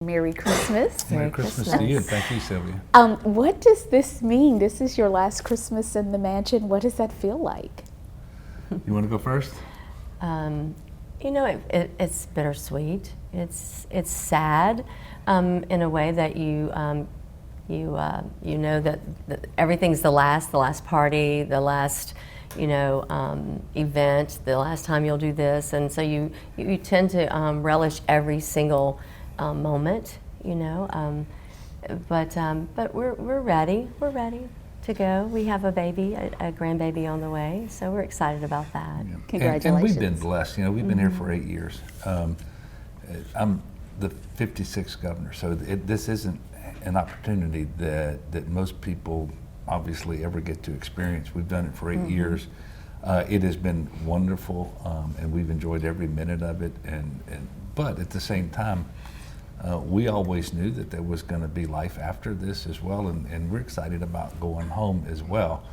Merry Christmas. Merry Christmas to you. Thank you, Sylvia. What does this mean? This is your last Christmas in the mansion. What does that feel like? You want to go first? You know, it's bittersweet. It's sad in a way that you know that everything's the last party, the last event, the last time you'll do this, and so you tend to relish every single moment, but we're ready. We're ready to go. We have a baby, a grandbaby on the way, so we're excited about that. Yeah. Congratulations. And we've been blessed. We've been here for 8 years. I'm the 56th governor, so this isn't an opportunity that most people obviously ever get to experience. We've done it for 8 years. It has been wonderful, and we've enjoyed every minute of it. But at the same time, we always knew that there was going to be life after this as well, and we're excited about going home as well.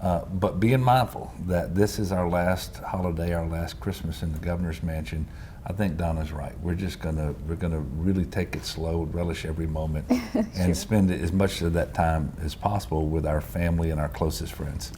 But being mindful that this is our last holiday, our last Christmas in the governor's mansion, I think Donna's right. We're gonna really take it slow, relish every moment, and spend as much of that time as possible with our family and our closest friends.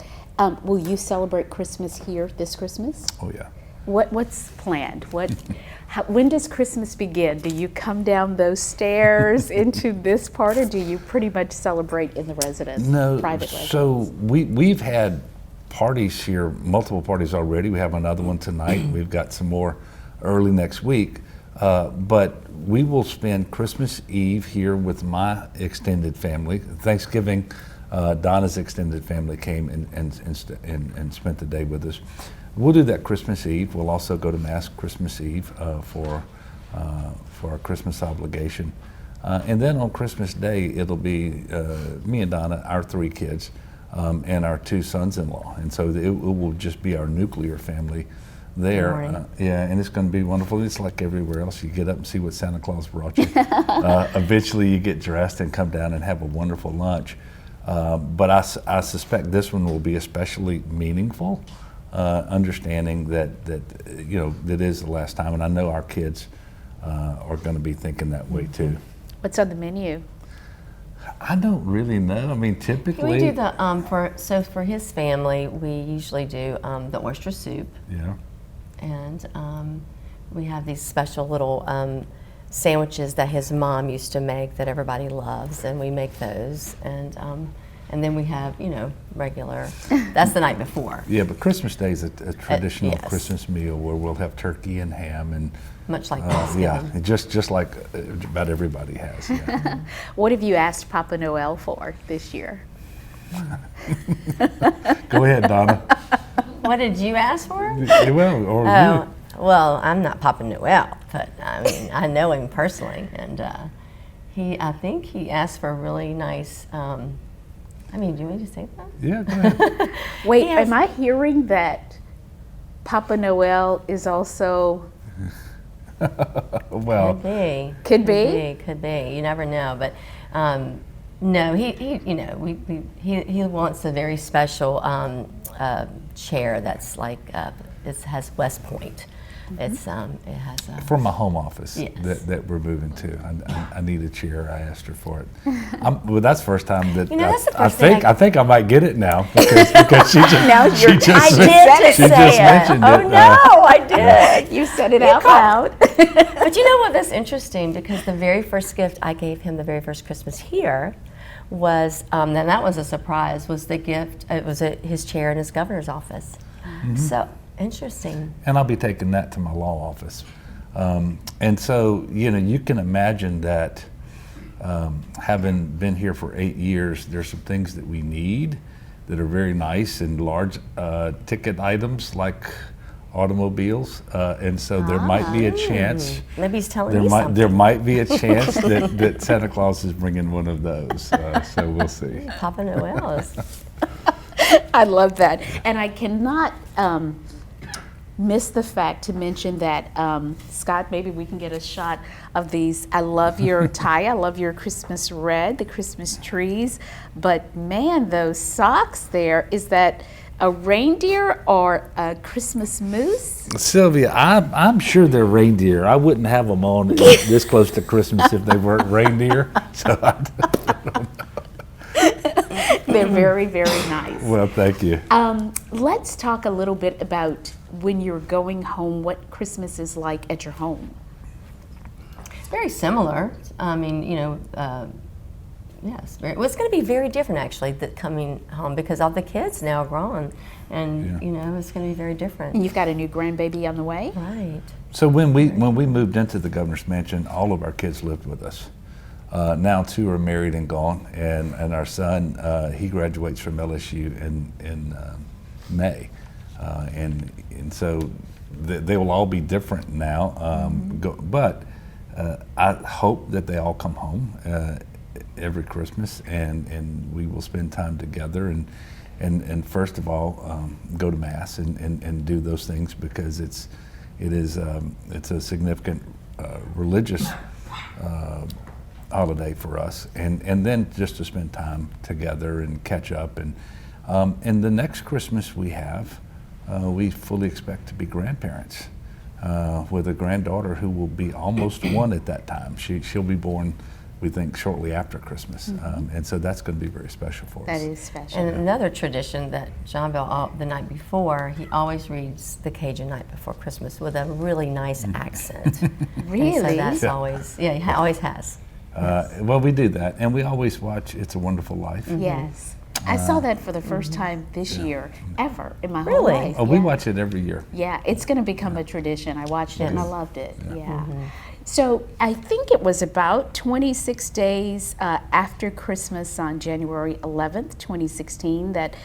Will you celebrate Christmas here this Christmas? Oh yeah. What's planned? When does Christmas begin? Do you come down those stairs into this part, or do you pretty much celebrate in the residence? No, private residence? So we've had parties here, multiple parties already. We have another one tonight. We've got some more early next week. But we will spend Christmas Eve here with my extended family. Thanksgiving, Donna's extended family came and spent the day with us. We'll do that Christmas Eve. We'll also go to Mass Christmas Eve for our Christmas obligation. And then on Christmas Day, it'll be me and Donna, our 3 kids, and our 2 sons-in-law. And so it will just be our nuclear family there. And it's going to be wonderful. It's like everywhere else. You get up and see what Santa Claus brought you. Eventually you get dressed and come down and have a wonderful lunch. But I suspect this one will be especially meaningful. Understanding that it is the last time, and I know our kids are going to be thinking that way too. What's on the menu? I don't really know. I mean, typically We do the for his family, we usually do the oyster soup. Yeah. And we have these special little sandwiches that his mom used to make that everybody loves, and we make those. And then we have, regular, that's the night before. Yeah, but Christmas Day is a traditional yes. Christmas meal where we'll have turkey and ham and much like Thanksgiving. Yeah, just like about everybody has. Yeah. What have you asked Papa Noel for this year? Go ahead, Donna. What did you ask for? Well, or you. Well, I'm not Papa Noel, but I mean, I know him personally, and I think he asked for a really nice. Do you want me to say that? Yeah, go ahead. Wait, am I hearing that Papa Noel is also? Well, could be. You never know, but no, he wants a very special chair that's like it has West Point. It has from my home office yes. that we're moving to. I need a chair. I asked her for it. Well, that's the first time that I think I might get it now because she just mentioned it. Oh no, I did. You said it out loud. But you know what? That's interesting because the very first gift I gave him, the very first Christmas here, was and that was a surprise. Was the gift? It was his chair in his governor's office. Mm-hmm. So. Interesting. And I'll be taking that to my law office. And so, you can imagine that having been here for 8 years, there's some things that we need that are very nice and large ticket items like automobiles. And so there might be a chance. Maybe he's telling me something. There might be a chance that Santa Claus is bringing one of those. So we'll see. Papa Noel is. I love that. And I cannot miss the fact to mention that, Scott, maybe we can get a shot of these. I love your tie. I love your Christmas red, the Christmas trees. But man, those socks there, is that a reindeer or a Christmas moose? Sylvia, I'm sure they're reindeer. I wouldn't have them on this close to Christmas if they weren't reindeer. So They're very, very nice. well, thank you. Let's talk a little bit about when you're going home, what Christmas is like at your home. Very similar. I mean, yes. Well, it's going to be very different actually coming home because all the kids now are grown, and it's going to be very different. And you've got a new grandbaby on the way. Right. So when we moved into the governor's mansion, all of our kids lived with us. Now 2 are married and gone, and our son he graduates from LSU in May, and so they will all be different now. But I hope that they all come home every Christmas, and we will spend time together and first of all go to Mass and do those things because it's a significant religious holiday for us, and then just to spend time together and catch up, and the next Christmas we fully expect to be grandparents with a granddaughter who will be almost 1 at that time. She'll be born, we think, shortly after Christmas, and so that's going to be very special for us. That is special. And another tradition that John Bell, the night before, he always reads the Cajun night before Christmas with a really nice accent. Really? And so that's always, he always has. Well, we do that, and we always watch It's a Wonderful Life. Yes. I saw that for the first time this year, ever, in my whole Really? life. Oh, we watch it every year. Yeah, it's going to become a tradition. I watched it and I loved it. Yeah. Mm-hmm. So I think it was about 26 days after Christmas on January 11th, 2016, that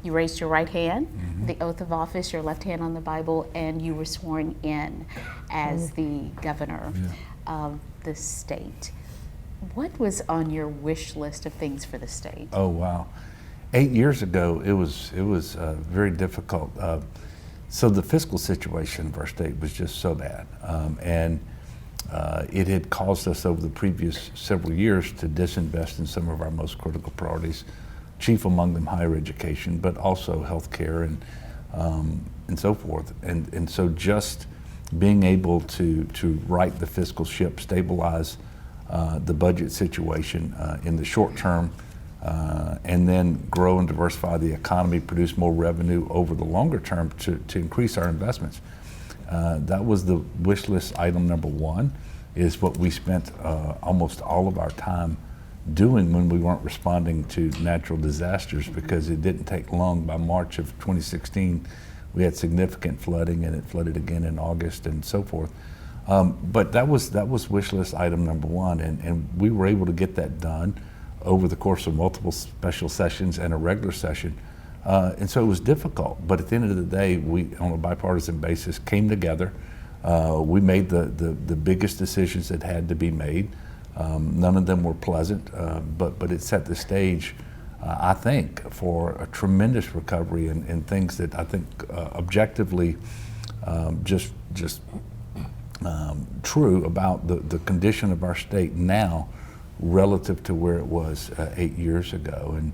you raised your right hand, the oath of office, your left hand on the Bible, and you were sworn in as the governor of the state. What was on your wish list of things for the state? Oh wow! 8 years ago, it was very difficult. So the fiscal situation of our state was just so bad, and it had caused us over the previous several years to disinvest in some of our most critical priorities, chief among them higher education, but also healthcare and so forth. And so just being able to right the fiscal ship, stabilize the budget situation in the short term, and then grow and diversify the economy, produce more revenue over the longer term to increase our investments. That was the wish list item number 1, is what we spent almost all of our time doing when we weren't responding to natural disasters, because it didn't take long. By March of 2016, we had significant flooding, and it flooded again in August and so forth. But that was wish list item number 1, and we were able to get that done over the course of multiple special sessions and a regular session. And so it was difficult, but at the end of the day, we, on a bipartisan basis, came together. We made the biggest decisions that had to be made. None of them were pleasant, but it set the stage, I think, for a tremendous recovery and things that I think objectively just true about the condition of our state now relative to where it was 8 years ago. And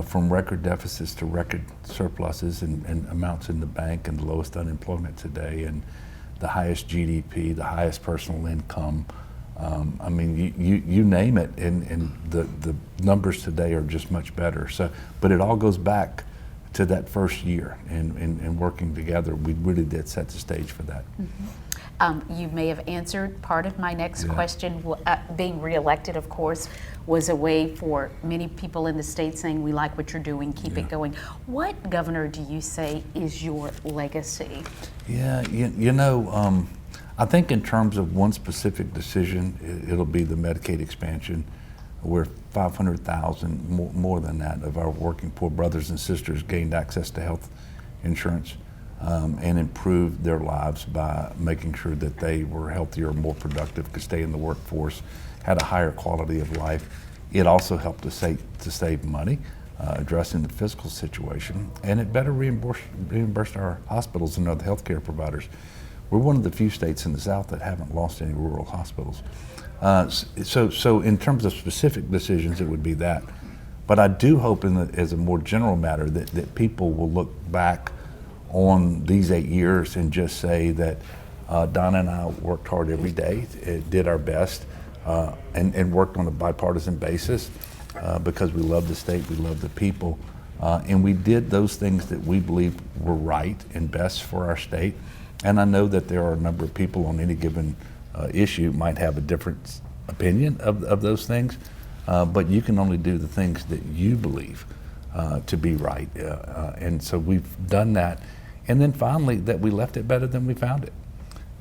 from record deficits to record surpluses and amounts in the bank, and the lowest unemployment today, and the highest GDP, the highest personal income. I mean, you name it, and the numbers today are just much better. So, but it all goes back to that first year and working together. We really did set the stage for that. You may have answered part of my next question. Being reelected, of course, was a way for many people in the state saying, we like what you're doing, keep it going. What, Governor, do you say is your legacy? Yeah, I think in terms of one specific decision, it'll be the Medicaid expansion, where 500,000, more than that, of our working poor brothers and sisters gained access to health insurance. And improved their lives by making sure that they were healthier, more productive, could stay in the workforce, had a higher quality of life. It also helped us to save money, addressing the fiscal situation, and it better reimbursed our hospitals and other healthcare providers. We're one of the few states in the South that haven't lost any rural hospitals. So in terms of specific decisions, it would be that. But I do hope, as a more general matter, that people will look back on these 8 years and just say that Donna and I worked hard every day, did our best, and worked on a bipartisan basis because we love the state, we love the people, and we did those things that we believe were right and best for our state. And I know that there are a number of people on any given issue might have a different opinion of those things, but you can only do the things that you believe to be right. And so we've done that. And then finally, that we left it better than we found it.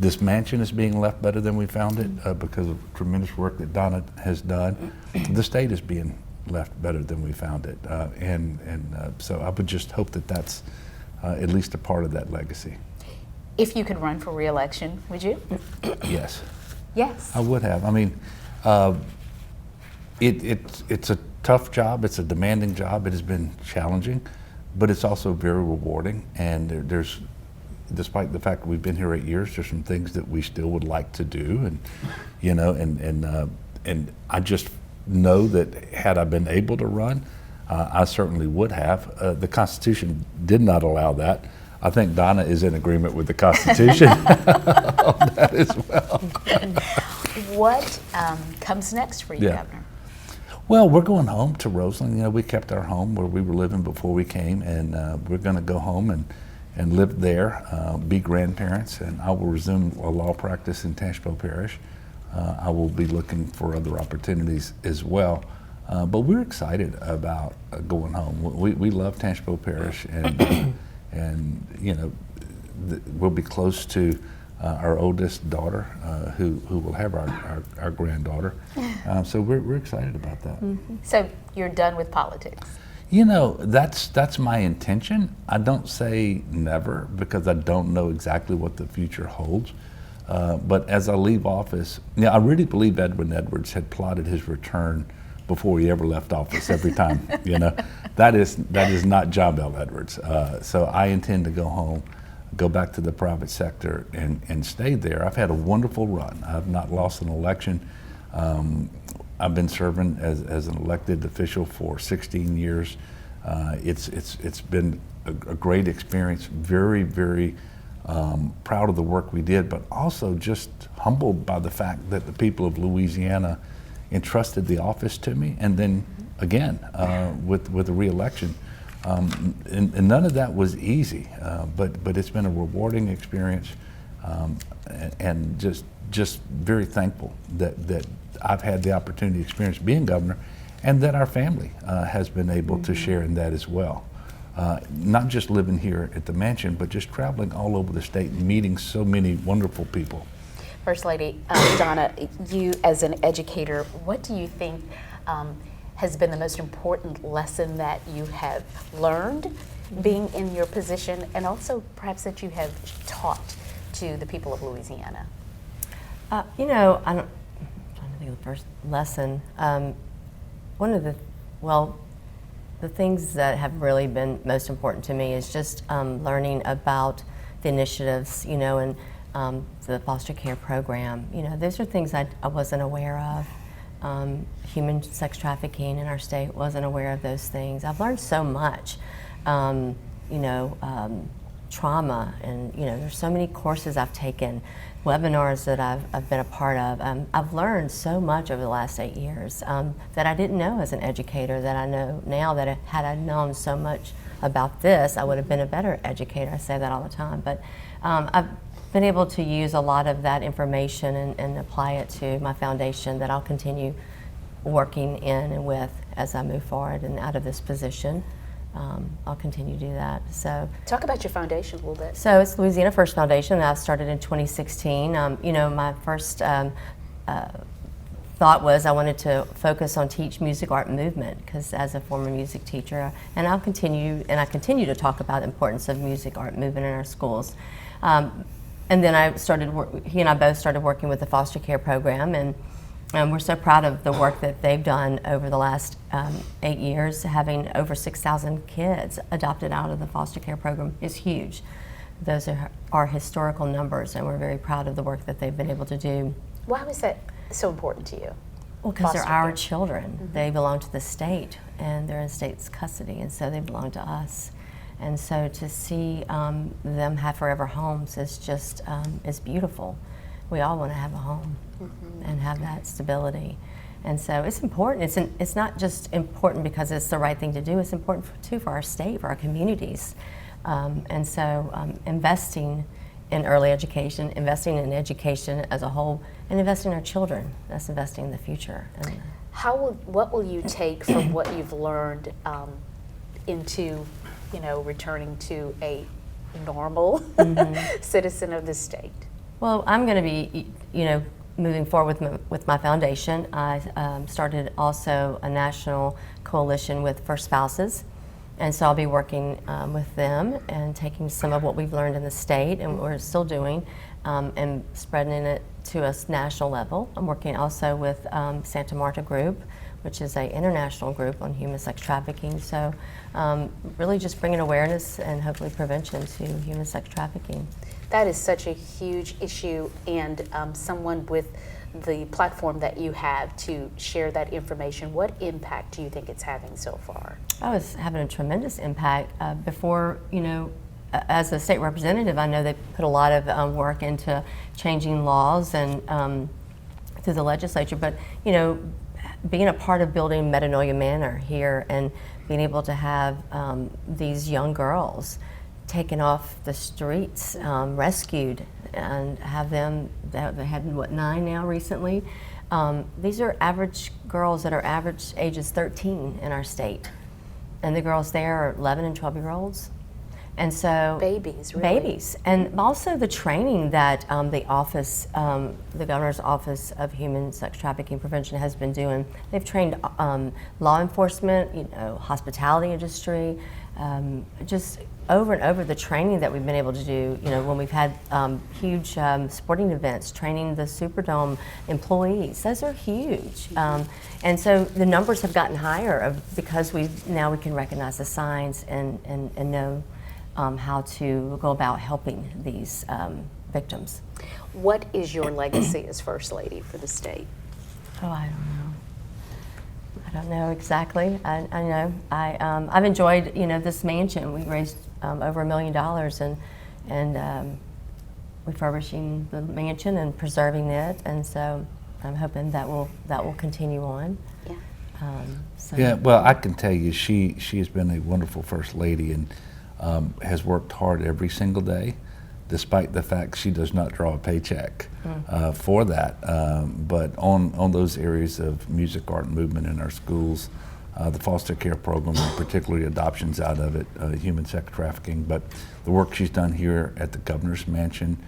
This mansion is being left better than we found it because of tremendous work that Donna has done. The state is being left better than we found it. So I would just hope that that's at least a part of that legacy. If you could run for re-election, would you? Yes. Yes. I would have. I mean, it's a tough job. It's a demanding job. It has been challenging, but it's also very rewarding. And there's, despite the fact that we've been here 8 years, there's some things that we still would like to do. And, you know, and I just know that had I been able to run, I certainly would have. The Constitution did not allow that. I think Donna is in agreement with the Constitution on that as well. What comes next for you, Governor? Well, we're going home to Roseland. You know, we kept our home where we were living before we came, and we're going to go home and live there, be grandparents, and I will resume a law practice in Tangipahoa Parish. I will be looking for other opportunities as well. But we're excited about going home. We love Tangipahoa Parish, and you know, we'll be close to our oldest daughter, who will have our granddaughter. So we're excited about that. Mm-hmm. So you're done with politics? You know, that's my intention. I don't say never because I don't know exactly what the future holds. But as I leave office, I really believe Edwin Edwards had plotted his return before he ever left office every time. You know, that is not John Bel Edwards. So I intend to go home, go back to the private sector and stay there. I've had a wonderful run. I've not lost an election. I've been serving as an elected official for 16 years. It's been a great experience. Very, very proud of the work we did, but also just humbled by the fact that the people of Louisiana entrusted the office to me, and then again with the reelection. And none of that was easy, but it's been a rewarding experience, and just very thankful that I've had the opportunity to experience being governor, and that our family has been able to share in that as well. Not just living here at the mansion, but just traveling all over the state and meeting so many wonderful people. First Lady Donna, you as an educator, what do you think has been the most important lesson that you have learned being in your position, and also perhaps that you have taught to the people of Louisiana? You know, I'm trying to think of the first lesson. One of the things that have really been most important to me is just learning about the initiatives, you know, and the foster care program. You know, those are things I wasn't aware of. Human sex trafficking in our state, wasn't aware of those things. I've learned so much, you know, trauma, and you know, there's so many courses I've taken, webinars that I've been a part of. I've learned so much over the last 8 years that I didn't know as an educator, that I know now, that had I known so much about this, I would have been a better educator. I say that all the time. But I've been able to use a lot of that information and apply it to my foundation that I'll continue working in and with as I move forward and out of this position. I'll continue to do that. So, talk about your foundation a little bit. So it's Louisiana First Foundation. I started in 2016. You know, my first thought was I wanted to focus on teach music, art, and movement, because as a former music teacher, and I continue to talk about the importance of music, art, and movement in our schools. And then he and I both started working with the foster care program, and we're so proud of the work that they've done over the last 8 years. Having over 6,000 kids adopted out of the foster care program is huge. Those are historical numbers, and we're very proud of the work that they've been able to do. Why was that so important to you? Well, because they're foster our care. children. They belong to the state, and they're in state's custody, and so they belong to us. And so to see them have forever homes is just is beautiful. We all want to have a home and have that stability. And so it's important. It's not just important because it's the right thing to do. It's important too for our state, for our communities. And so investing in early education, investing in education as a whole, and investing in our children. That's investing in the future. And What will you take from what you've learned into, returning to a normal citizen of the state? Well, I'm going to be, moving forward with my foundation. I started also a national coalition with First Spouses, and so I'll be working with them and taking some of what we've learned in the state and what we're still doing and spreading it to a national level. I'm working also with Santa Marta Group, which is an international group on human sex trafficking. So really just bringing awareness and hopefully prevention to human sex trafficking. That is such a huge issue, and someone with the platform that you have to share that information, what impact do you think it's having so far? Oh, it's having a tremendous impact. Before, as a state representative, I know they put a lot of work into changing laws and through the legislature, but, being a part of building Metanoia Manor here and being able to have these young girls taken off the streets, rescued, and have them, they had 9 now recently. These are average girls that are average ages 13 in our state. And the girls there are 11 and 12-year-olds. And so Babies, really. Babies. And also the training that the office, the Governor's Office of Human Sex Trafficking Prevention has been doing. They've trained law enforcement, hospitality industry, just over and over the training that we've been able to do, when we've had huge sporting events, training the Superdome employees. Those are huge. And so the numbers have gotten higher because now we can recognize the signs and know how to go about helping these victims. What is your legacy as First Lady for the state? Oh, I don't know. I don't know exactly. I know I've enjoyed this mansion. We raised over $1 million and refurbishing the mansion and preserving it, and so I'm hoping that will continue on. Yeah. Yeah, well, I can tell you, she has been a wonderful First Lady and has worked hard every single day, despite the fact she does not draw a paycheck for that. But on those areas of music, art, and movement in our schools, the foster care program, and particularly adoptions out of it, human sex trafficking, but the work she's done here at the Governor's Mansion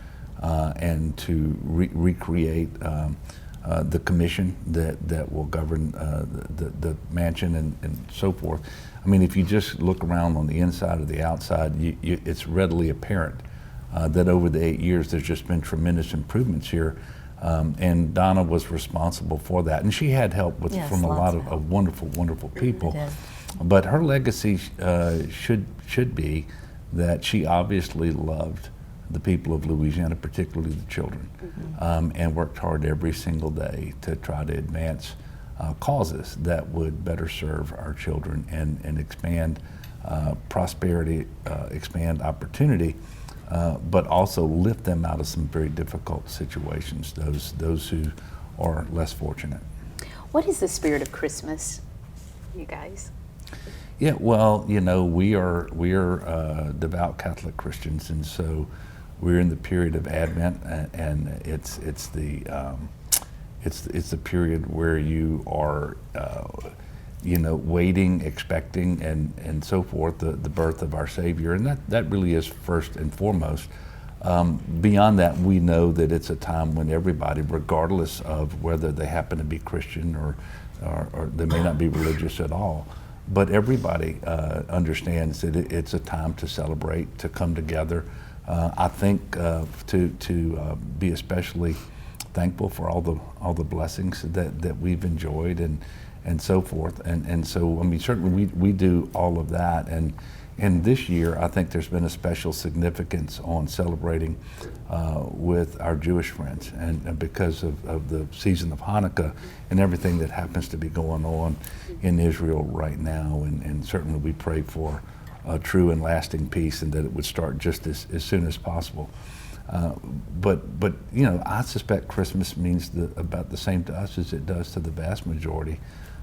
and to recreate the commission that will govern the mansion and so forth. I mean, if you just look around on the inside or the outside, it's readily apparent that over the 8 years there's just been tremendous improvements here. And Donna was responsible for that. And she had help from a lot of wonderful people. But her legacy should be that she obviously loved the people of Louisiana, particularly the children, and worked hard every single day to try to advance causes that would better serve our children and expand prosperity, expand opportunity, but also lift them out of some very difficult situations, those who are less fortunate. What is the spirit of Christmas, you guys? Yeah, well, we are devout Catholic Christians, and so we're in the period of Advent, and it's the period where you are waiting, expecting, and so forth, the birth of our Savior, and that really is first and foremost. Beyond that, we know that it's a time when everybody, regardless of whether they happen to be Christian or they may not be religious at all, but everybody understands that it's a time to celebrate, to come together. I think to be especially thankful for all the blessings that we've enjoyed and so forth. And so, I mean, certainly we do all of that. And this year, I think there's been a special significance on celebrating with our Jewish friends, and because of the season of Hanukkah and everything that happens to be going on in Israel right now. And certainly we pray for true and lasting peace, and that it would start just as soon as possible. But you know, I suspect Christmas means about the same to us as it does to the vast majority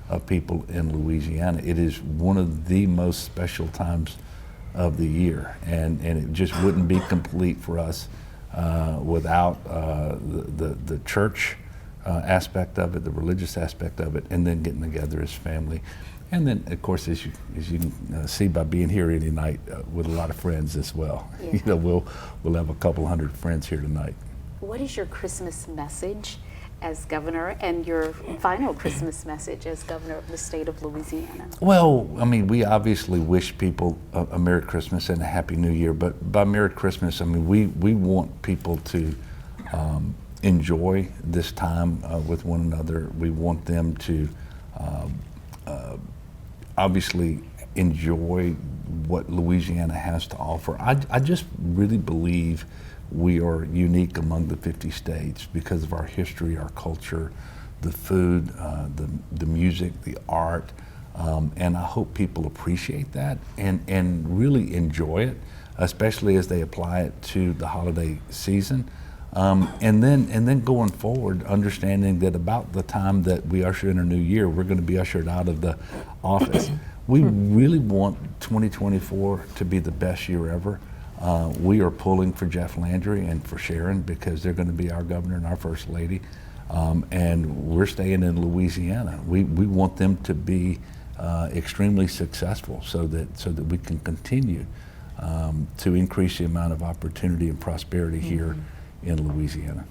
of people in Louisiana. It is one of the most special times of the year, and it just wouldn't be complete for us without the church aspect of it, the religious aspect of it, and then getting together as family. And then, of course, as you can see by being here any night with a lot of friends as well. Yeah. You know, we'll have a couple hundred friends here tonight. What is your Christmas message as governor, and your final Christmas message as governor of the state of Louisiana? Well, I mean, we obviously wish people a Merry Christmas and a Happy New Year, but by Merry Christmas, I mean, we want people to enjoy this time with one another. We want them to obviously enjoy what Louisiana has to offer. I just really believe we are unique among the 50 states because of our history, our culture, the food, the music, the art, and I hope people appreciate that and really enjoy it, especially as they apply it to the holiday season. And then going forward, understanding that about the time that we usher in a new year, we're going to be ushered out of the office. We really want 2024 to be the best year ever. We are pulling for Jeff Landry and for Sharon because they're going to be our governor and our first lady, and we're staying in Louisiana. We want them to be extremely successful so that we can continue to increase the amount of opportunity and prosperity here in Louisiana.